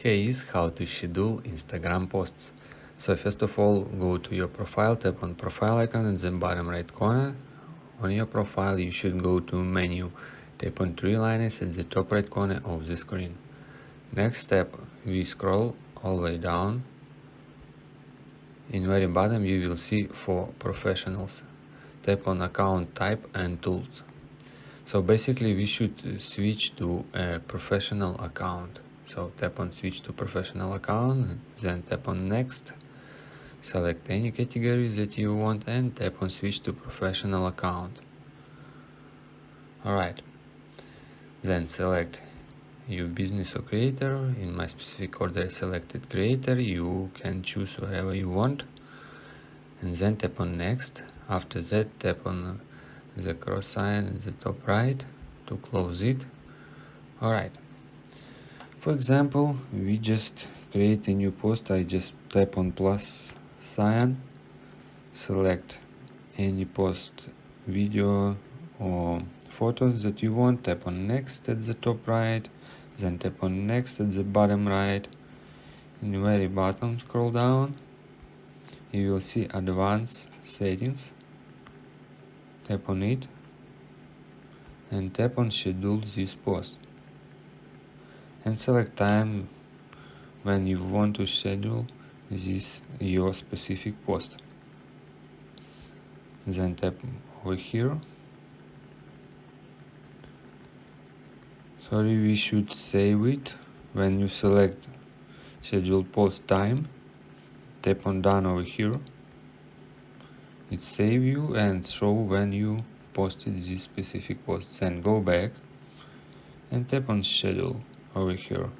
Is how to schedule Instagram posts. So first of all, go to your profile, tap on profile icon in the bottom right corner. On your profile, you should go to menu, tap on three lines at the top right corner of the screen. Next step, we scroll all the way down. In very bottom, you will see for professionals. Tap on account type and tools. So basically, we should switch to a professional account. So tap on switch to professional account, then tap on next, select any categories that you want and tap on switch to professional account. Alright, then select your business or creator. In my specific order I selected creator, you can choose whatever you want and then tap on next. After that, tap on the cross sign at the top right to close it. Alright. For example, we just create a new post. I just tap on plus sign, select any post, video or photos that you want, tap on next at the top right, then tap on next at the bottom right. In the very bottom, scroll down, you will see advanced settings. Tap on it and tap on schedule this post and select time when you want to schedule this your specific post. Then tap over here. Sorry, we should save it. When you select schedule post time, tap on done over here. It save you and show when you posted this specific post. Then go back and tap on schedule over here.